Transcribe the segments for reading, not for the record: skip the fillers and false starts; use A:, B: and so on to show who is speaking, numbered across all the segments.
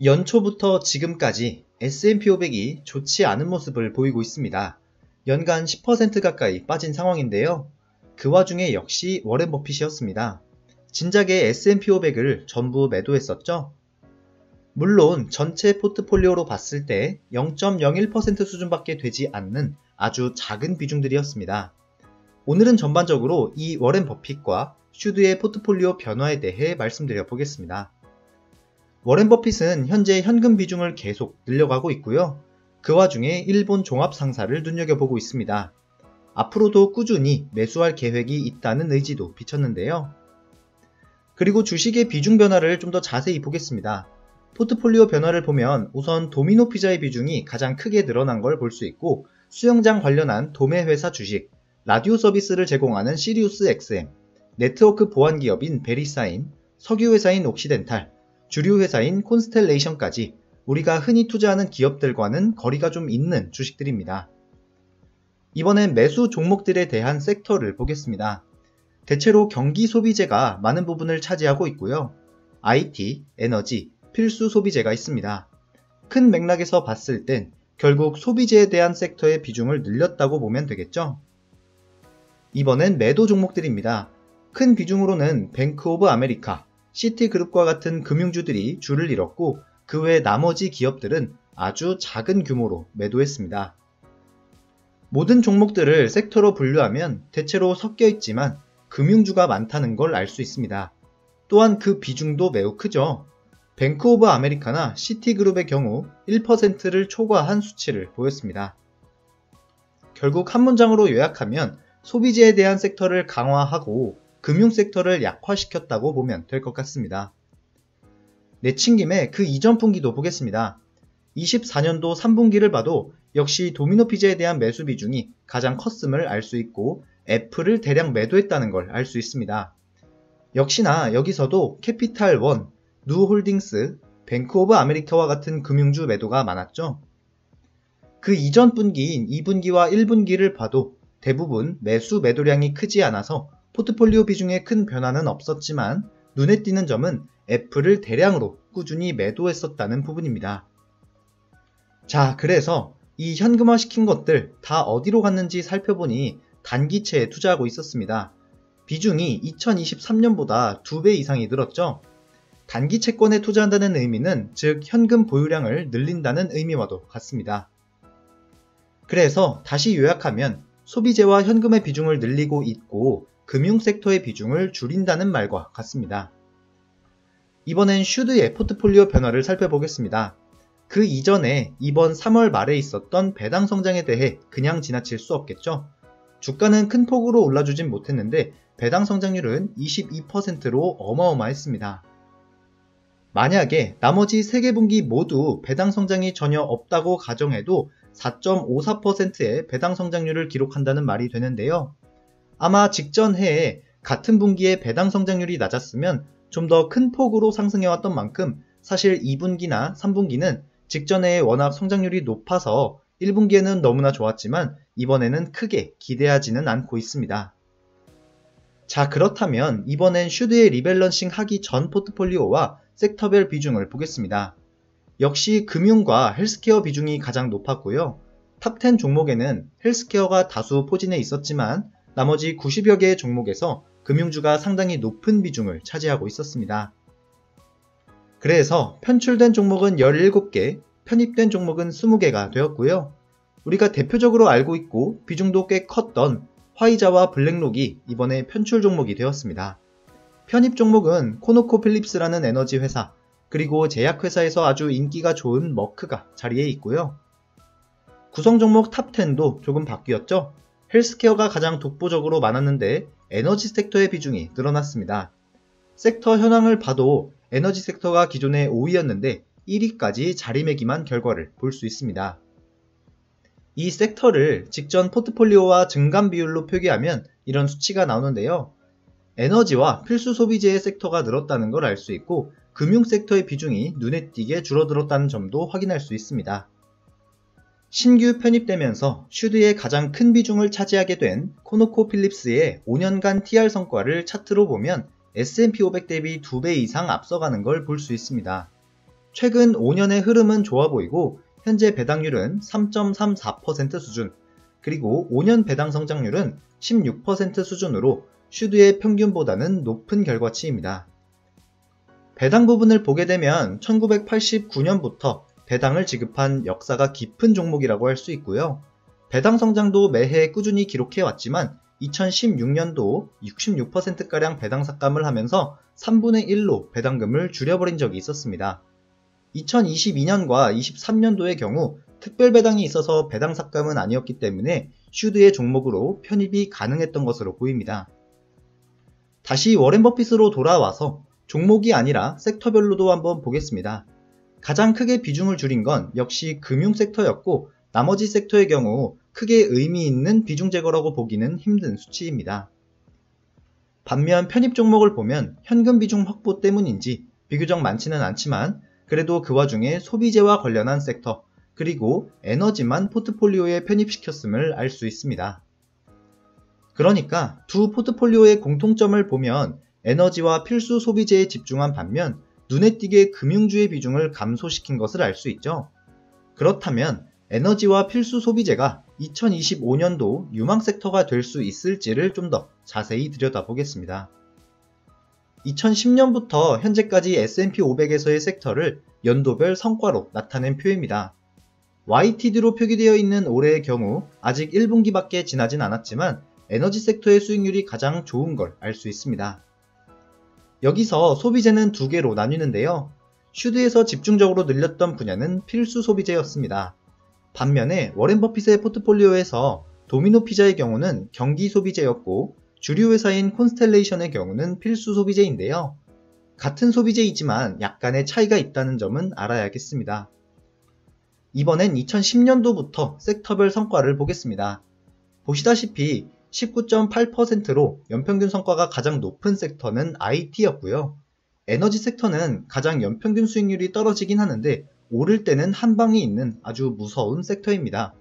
A: 연초부터 지금까지 S&P 500이 좋지 않은 모습을 보이고 있습니다. 연간 10% 가까이 빠진 상황인데요. 그 와중에 역시 워렌 버핏이었습니다. 진작에 S&P 500을 전부 매도했었죠. 물론 전체 포트폴리오로 봤을 때 0.01% 수준밖에 되지 않는 아주 작은 비중들이었습니다. 오늘은 전반적으로 이 워렌 버핏과 슈드의 포트폴리오 변화에 대해 말씀드려 보겠습니다. 워렌 버핏은 현재 현금 비중을 계속 늘려가고 있고요. 그 와중에 일본 종합상사를 눈여겨보고 있습니다. 앞으로도 꾸준히 매수할 계획이 있다는 의지도 비쳤는데요. 그리고 주식의 비중 변화를 좀 더 자세히 보겠습니다. 포트폴리오 변화를 보면 우선 도미노 피자의 비중이 가장 크게 늘어난 걸 볼 수 있고, 수영장 관련한 도매회사 주식, 라디오 서비스를 제공하는 시리우스 XM, 네트워크 보안 기업인 베리사인, 석유회사인 옥시덴탈, 주류 회사인 콘스텔레이션까지 우리가 흔히 투자하는 기업들과는 거리가 좀 있는 주식들입니다. 이번엔 매수 종목들에 대한 섹터를 보겠습니다. 대체로 경기 소비재가 많은 부분을 차지하고 있고요. IT, 에너지, 필수 소비재가 있습니다. 큰 맥락에서 봤을 땐 결국 소비재에 대한 섹터의 비중을 늘렸다고 보면 되겠죠. 이번엔 매도 종목들입니다. 큰 비중으로는 뱅크 오브 아메리카, 시티그룹과 같은 금융주들이 줄을 이뤘고, 그 외 나머지 기업들은 아주 작은 규모로 매도했습니다. 모든 종목들을 섹터로 분류하면 대체로 섞여 있지만 금융주가 많다는 걸 알 수 있습니다. 또한 그 비중도 매우 크죠. 뱅크 오브 아메리카나 시티그룹의 경우 1%를 초과한 수치를 보였습니다. 결국 한 문장으로 요약하면 소비재에 대한 섹터를 강화하고 금융 섹터를 약화시켰다고 보면 될 것 같습니다. 내친 김에 그 이전 분기도 보겠습니다. 24년도 3분기를 봐도 역시 도미노 피자에 대한 매수 비중이 가장 컸음을 알 수 있고, 애플을 대량 매도했다는 걸 알 수 있습니다. 역시나 여기서도 캐피탈 원, 누홀딩스, 뱅크 오브 아메리카와 같은 금융주 매도가 많았죠. 그 이전 분기인 2분기와 1분기를 봐도 대부분 매수 매도량이 크지 않아서 포트폴리오 비중에 큰 변화는 없었지만, 눈에 띄는 점은 애플을 대량으로 꾸준히 매도했었다는 부분입니다. 자, 그래서 이 현금화 시킨 것들 다 어디로 갔는지 살펴보니 단기채에 투자하고 있었습니다. 비중이 2023년보다 2배 이상이 늘었죠. 단기 채권에 투자한다는 의미는 즉 현금 보유량을 늘린다는 의미와도 같습니다. 그래서 다시 요약하면 소비재와 현금의 비중을 늘리고 있고 금융 섹터의 비중을 줄인다는 말과 같습니다. 이번엔 슈드의 포트폴리오 변화를 살펴보겠습니다. 그 이전에 이번 3월 말에 있었던 배당 성장에 대해 그냥 지나칠 수 없겠죠. 주가는 큰 폭으로 올라주진 못했는데 배당 성장률은 22%로 어마어마했습니다. 만약에 나머지 3개 분기 모두 배당 성장이 전혀 없다고 가정해도 4.54%의 배당 성장률을 기록한다는 말이 되는데요. 아마 직전 해에 같은 분기에 배당 성장률이 낮았으면 좀 더 큰 폭으로 상승해왔던 만큼 사실 2분기나 3분기는 직전 해에 워낙 성장률이 높아서 1분기에는 너무나 좋았지만 이번에는 크게 기대하지는 않고 있습니다. 자, 그렇다면 이번엔 슈드의 리밸런싱 하기 전 포트폴리오와 섹터별 비중을 보겠습니다. 역시 금융과 헬스케어 비중이 가장 높았고요. 탑10 종목에는 헬스케어가 다수 포진해 있었지만 나머지 90여 개의 종목에서 금융주가 상당히 높은 비중을 차지하고 있었습니다. 그래서 편출된 종목은 17개, 편입된 종목은 20개가 되었고요. 우리가 대표적으로 알고 있고 비중도 꽤 컸던 화이자와 블랙록이 이번에 편출 종목이 되었습니다. 편입 종목은 코노코필립스라는 에너지 회사, 그리고 제약회사에서 아주 인기가 좋은 머크가 자리에 있고요. 구성 종목 탑10도 조금 바뀌었죠. 헬스케어가 가장 독보적으로 많았는데 에너지 섹터의 비중이 늘어났습니다. 섹터 현황을 봐도 에너지 섹터가 기존의 5위였는데 1위까지 자리매김한 결과를 볼 수 있습니다. 이 섹터를 직전 포트폴리오와 증감 비율로 표기하면 이런 수치가 나오는데요. 에너지와 필수 소비재의 섹터가 늘었다는 걸 알 수 있고 금융 섹터의 비중이 눈에 띄게 줄어들었다는 점도 확인할 수 있습니다. 신규 편입되면서 슈드의 가장 큰 비중을 차지하게 된 코노코필립스의 5년간 TR 성과를 차트로 보면 S&P 500 대비 2배 이상 앞서가는 걸 볼 수 있습니다. 최근 5년의 흐름은 좋아 보이고 현재 배당률은 3.34% 수준, 그리고 5년 배당 성장률은 16% 수준으로 슈드의 평균보다는 높은 결과치입니다. 배당 부분을 보게 되면 1989년부터 배당을 지급한 역사가 깊은 종목이라고 할 수 있고요. 배당 성장도 매해 꾸준히 기록해왔지만 2016년도 66%가량 배당 삭감을 하면서 3분의 1로 배당금을 줄여버린 적이 있었습니다. 2022년과 23년도의 경우 특별 배당이 있어서 배당 삭감은 아니었기 때문에 슈드의 종목으로 편입이 가능했던 것으로 보입니다. 다시 워렌 버핏으로 돌아와서 종목이 아니라 섹터별로도 한번 보겠습니다. 가장 크게 비중을 줄인 건 역시 금융 섹터였고 나머지 섹터의 경우 크게 의미 있는 비중 제거라고 보기는 힘든 수치입니다. 반면 편입 종목을 보면 현금 비중 확보 때문인지 비교적 많지는 않지만 그래도 그 와중에 소비재와 관련한 섹터 그리고 에너지만 포트폴리오에 편입시켰음을 알 수 있습니다. 그러니까 두 포트폴리오의 공통점을 보면 에너지와 필수 소비재에 집중한 반면 눈에 띄게 금융주의 비중을 감소시킨 것을 알 수 있죠. 그렇다면 에너지와 필수 소비재가 2025년도 유망 섹터가 될 수 있을지를 좀 더 자세히 들여다보겠습니다. 2010년부터 현재까지 S&P 500에서의 섹터를 연도별 성과로 나타낸 표입니다. YTD로 표기되어 있는 올해의 경우 아직 1분기밖에 지나진 않았지만 에너지 섹터의 수익률이 가장 좋은 걸 알 수 있습니다. 여기서 소비재는 두 개로 나뉘는데요. 슈드에서 집중적으로 늘렸던 분야는 필수 소비재였습니다. 반면에 워렌 버핏의 포트폴리오에서 도미노 피자의 경우는 경기 소비재였고 주류 회사인 콘스텔레이션의 경우는 필수 소비재인데요. 같은 소비재이지만 약간의 차이가 있다는 점은 알아야겠습니다. 이번엔 2010년도부터 섹터별 성과를 보겠습니다. 보시다시피 19.8%로 연평균 성과가 가장 높은 섹터는 IT였고요. 에너지 섹터는 가장 연평균 수익률이 떨어지긴 하는데 오를 때는 한 방이 있는 아주 무서운 섹터입니다.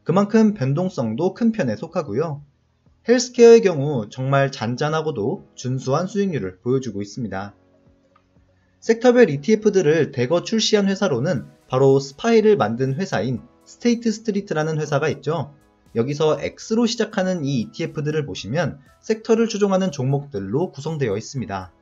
A: 그만큼 변동성도 큰 편에 속하고요. 헬스케어의 경우 정말 잔잔하고도 준수한 수익률을 보여주고 있습니다. 섹터별 ETF들을 대거 출시한 회사로는 바로 스파이를 만든 회사인 스테이트 스트리트라는 회사가 있죠. 여기서 X로 시작하는 이 ETF들을 보시면 섹터를 추종하는 종목들로 구성되어 있습니다.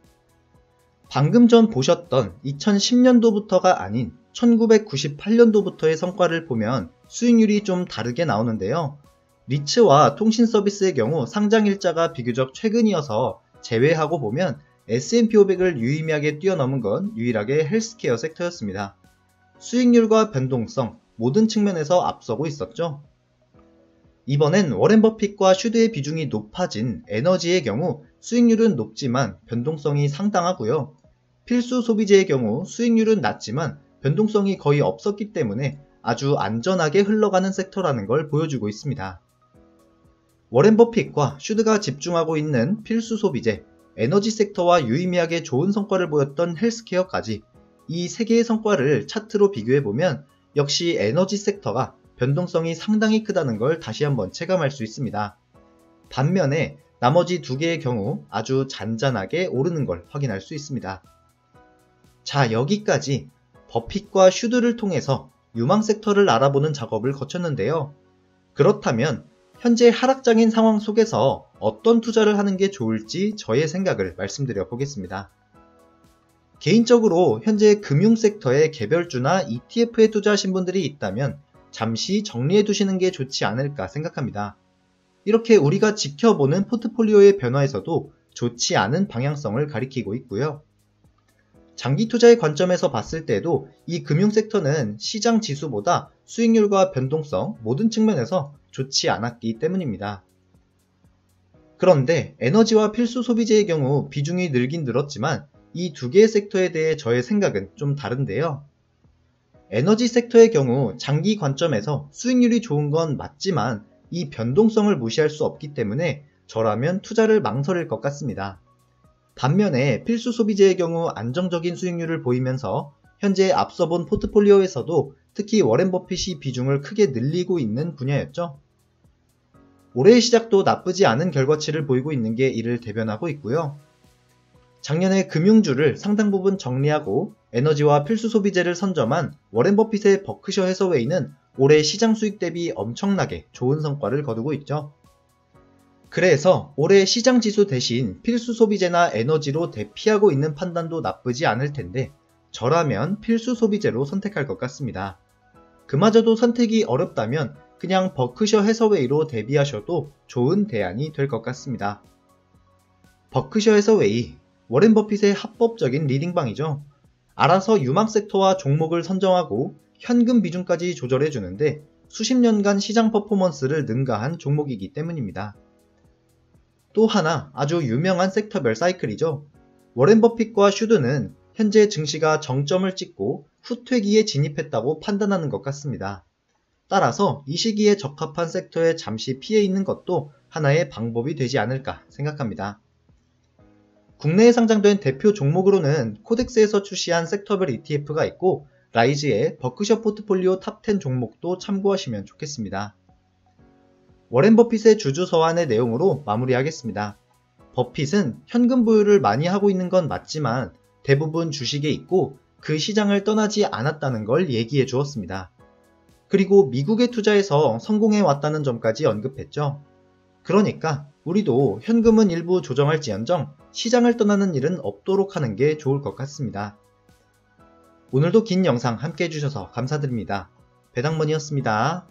A: 방금 전 보셨던 2010년도부터가 아닌 1998년도부터의 성과를 보면 수익률이 좀 다르게 나오는데요. 리츠와 통신 서비스의 경우 상장일자가 비교적 최근이어서 제외하고 보면 S&P 500을 유의미하게 뛰어넘은 건 유일하게 헬스케어 섹터였습니다. 수익률과 변동성 모든 측면에서 앞서고 있었죠. 이번엔 워렌 버핏과 슈드의 비중이 높아진 에너지의 경우 수익률은 높지만 변동성이 상당하고요. 필수 소비재의 경우 수익률은 낮지만 변동성이 거의 없었기 때문에 아주 안전하게 흘러가는 섹터라는 걸 보여주고 있습니다. 워렌 버핏과 슈드가 집중하고 있는 필수 소비재, 에너지 섹터와 유의미하게 좋은 성과를 보였던 헬스케어까지 이 세 개의 성과를 차트로 비교해보면 역시 에너지 섹터가 변동성이 상당히 크다는 걸 다시 한번 체감할 수 있습니다. 반면에 나머지 두 개의 경우 아주 잔잔하게 오르는 걸 확인할 수 있습니다. 자, 여기까지 버핏과 슈드를 통해서 유망 섹터를 알아보는 작업을 거쳤는데요. 그렇다면 현재 하락장인 상황 속에서 어떤 투자를 하는 게 좋을지 저의 생각을 말씀드려 보겠습니다. 개인적으로 현재 금융 섹터에 개별주나 ETF에 투자하신 분들이 있다면 잠시 정리해 두시는 게 좋지 않을까 생각합니다. 이렇게 우리가 지켜보는 포트폴리오의 변화에서도 좋지 않은 방향성을 가리키고 있고요. 장기 투자의 관점에서 봤을 때도 이 금융 섹터는 시장 지수보다 수익률과 변동성 모든 측면에서 좋지 않았기 때문입니다. 그런데 에너지와 필수 소비재의 경우 비중이 늘긴 늘었지만 이 두 개의 섹터에 대해 저의 생각은 좀 다른데요. 에너지 섹터의 경우 장기 관점에서 수익률이 좋은 건 맞지만 이 변동성을 무시할 수 없기 때문에 저라면 투자를 망설일 것 같습니다. 반면에 필수 소비재의 경우 안정적인 수익률을 보이면서 현재 앞서 본 포트폴리오에서도 특히 워렌 버핏이 비중을 크게 늘리고 있는 분야였죠. 올해의 시작도 나쁘지 않은 결과치를 보이고 있는 게 이를 대변하고 있고요. 작년에 금융주를 상당 부분 정리하고 에너지와 필수 소비재를 선점한 워렌 버핏의 버크셔 해서웨이는 올해 시장 수익 대비 엄청나게 좋은 성과를 거두고 있죠. 그래서 올해 시장 지수 대신 필수 소비재나 에너지로 대피하고 있는 판단도 나쁘지 않을 텐데 저라면 필수 소비재로 선택할 것 같습니다. 그마저도 선택이 어렵다면 그냥 버크셔 해서웨이로 대비하셔도 좋은 대안이 될 것 같습니다. 버크셔 해서웨이, 워렌 버핏의 합법적인 리딩방이죠. 알아서 유망 섹터와 종목을 선정하고 현금 비중까지 조절해 주는데 수십 년간 시장 퍼포먼스를 능가한 종목이기 때문입니다. 또 하나 아주 유명한 섹터별 사이클이죠. 워렌 버핏과 슈드는 현재 증시가 정점을 찍고 후퇴기에 진입했다고 판단하는 것 같습니다. 따라서 이 시기에 적합한 섹터에 잠시 피해 있는 것도 하나의 방법이 되지 않을까 생각합니다. 국내에 상장된 대표 종목으로는 코덱스에서 출시한 섹터별 ETF가 있고 라이즈의 버크셔 포트폴리오 탑10 종목도 참고하시면 좋겠습니다. 워렌 버핏의 주주 서한의 내용으로 마무리하겠습니다. 버핏은 현금 보유를 많이 하고 있는 건 맞지만 대부분 주식에 있고 그 시장을 떠나지 않았다는 걸 얘기해 주었습니다. 그리고 미국에 투자해서 성공해 왔다는 점까지 언급했죠. 그러니까 우리도 현금은 일부 조정할지언정 시장을 떠나는 일은 없도록 하는 게 좋을 것 같습니다. 오늘도 긴 영상 함께 해주셔서 감사드립니다. 배당머니였습니다.